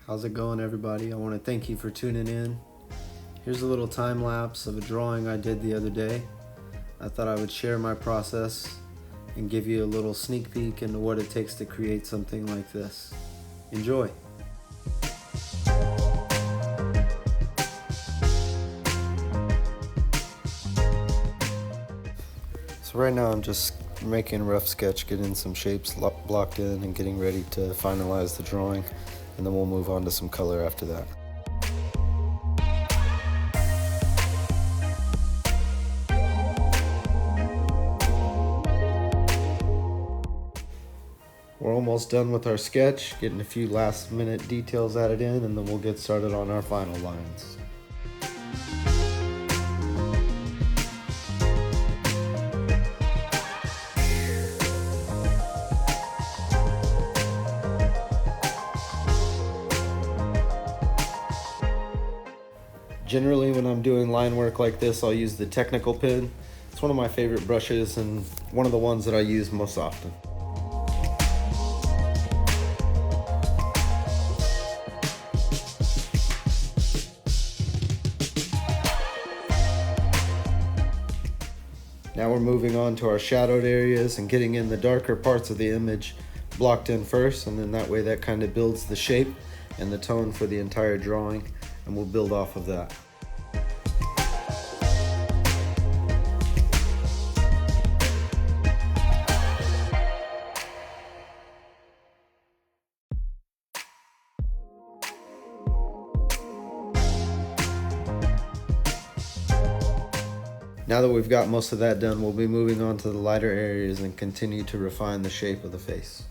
How's it going, everybody? I want to thank you for tuning in. Here's a little time lapse of a drawing I did the other day. I thought I would share my process and give you a little sneak peek into what it takes to create something like this. Enjoy! So right now I'm just making a rough sketch, getting some shapes blocked in and getting ready to finalize the drawing, and then we'll move on to some color after that. We're almost done with our sketch, getting a few last minute details added in, and then we'll get started on our final lines. Generally, when I'm doing line work like this, I'll use the technical pen. It's one of my favorite brushes and one of the ones that I use most often. Now we're moving on to our shadowed areas and getting in the darker parts of the image blocked in first, and then that way that kind of builds the shape and the tone for the entire drawing, and we'll build off of that. Now that we've got most of that done, we'll be moving on to the lighter areas and continue to refine the shape of the face.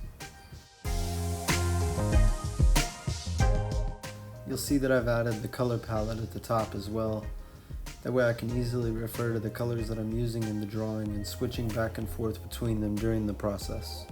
You'll see that I've added the color palette at the top as well. That way I can easily refer to the colors that I'm using in the drawing and switching back and forth between them during the process.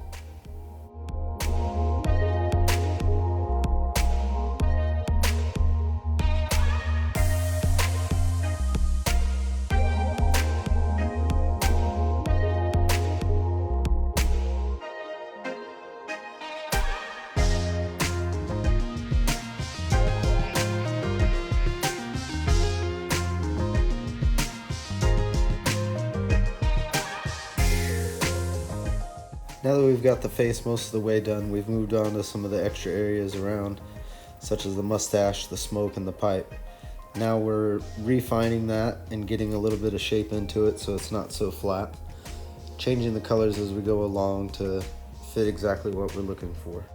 Now that we've got the face most of the way done, we've moved on to some of the extra areas around, such as the mustache, the smoke, and the pipe. Now we're refining that and getting a little bit of shape into it so it's not so flat. Changing the colors as we go along to fit exactly what we're looking for.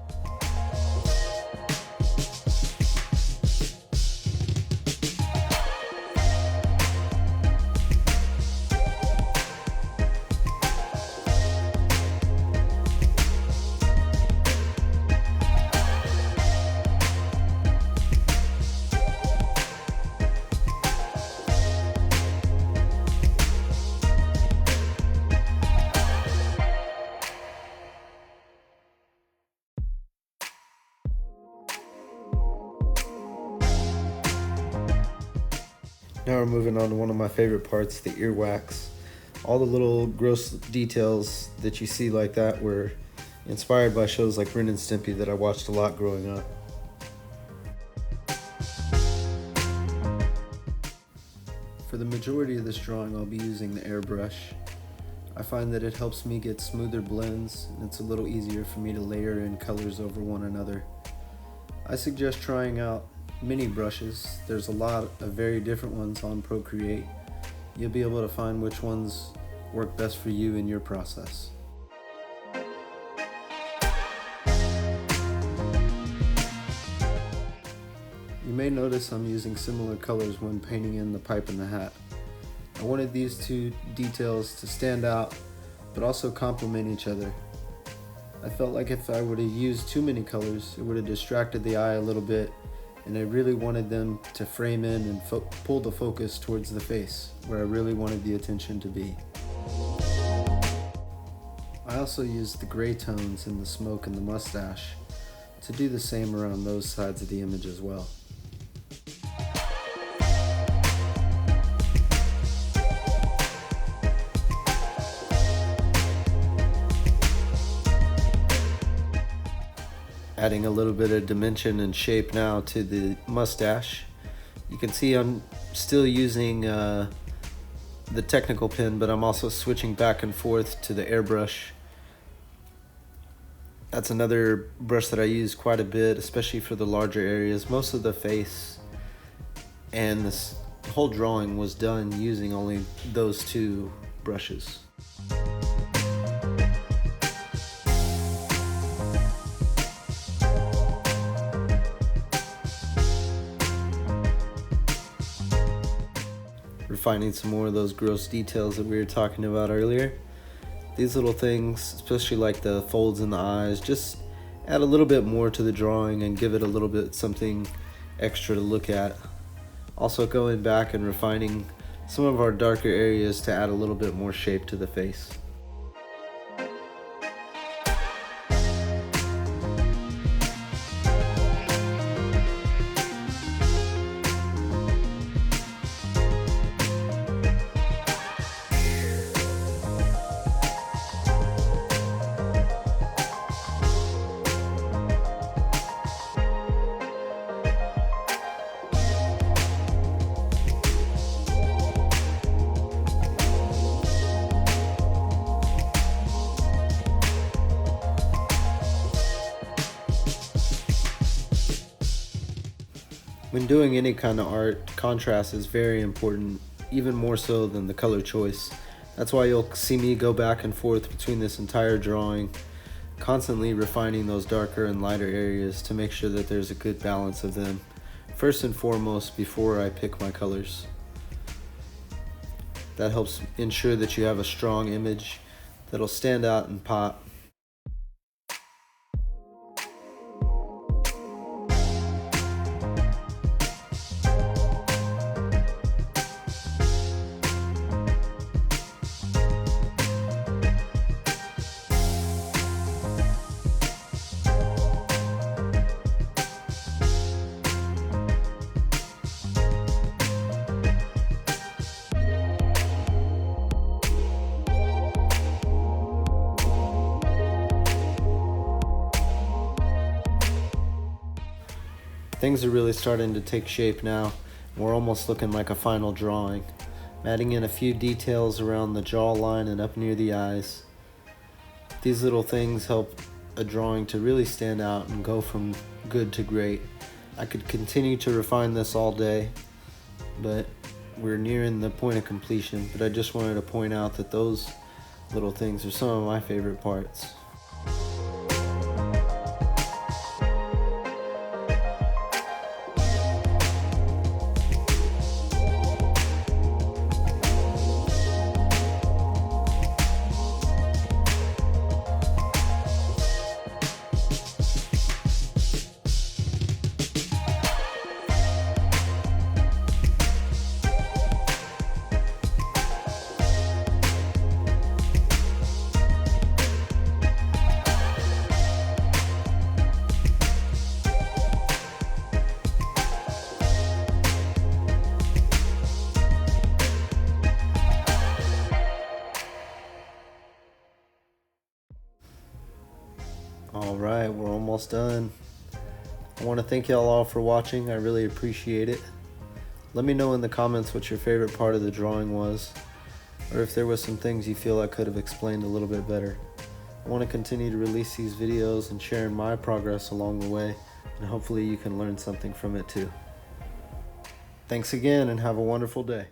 Now we're moving on to one of my favorite parts, the earwax. All the little gross details that you see like that were inspired by shows like Ren and Stimpy that I watched a lot growing up. For the majority of this drawing, I'll be using the airbrush. I find that it helps me get smoother blends, and it's a little easier for me to layer in colors over one another. I suggest trying out mini brushes. There's a lot of very different ones on Procreate. You'll be able to find which ones work best for you in your process. You may notice I'm using similar colors when painting in the pipe and the hat. I wanted these two details to stand out but also complement each other. I felt like if I would have used too many colors, it would have distracted the eye a little bit, and I really wanted them to frame in and pull the focus towards the face, where I really wanted the attention to be. I also used the gray tones in the smoke and the mustache to do the same around those sides of the image as well. adding a little bit of dimension and shape now to the mustache. You can see I'm still using the technical pen, but I'm also switching back and forth to the airbrush. That's another brush that I use quite a bit, especially for the larger areas. Most of the face and this whole drawing was done using only those two brushes. Refining some more of those gross details that we were talking about earlier. These little things, especially like the folds in the eyes, just add a little bit more to the drawing and give it a little bit something extra to look at. Also going back and refining some of our darker areas to add a little bit more shape to the face. When doing any kind of art, contrast is very important, even more so than the color choice. That's why you'll see me go back and forth between this entire drawing, constantly refining those darker and lighter areas to make sure that there's a good balance of them, first and foremost before I pick my colors. That helps ensure that you have a strong image that'll stand out and pop. Things are really starting to take shape now. We're almost looking like a final drawing. I'm adding in a few details around the jawline and up near the eyes. These little things help a drawing to really stand out and go from good to great. I could continue to refine this all day, but we're nearing the point of completion. But I just wanted to point out that those little things are some of my favorite parts. Alright, we're almost done. I want to thank y'all all for watching. I really appreciate it. Let me know in the comments what your favorite part of the drawing was, or if there was some things you feel I could have explained a little bit better. I want to continue to release these videos and share my progress along the way, and hopefully you can learn something from it too. Thanks again and have a wonderful day.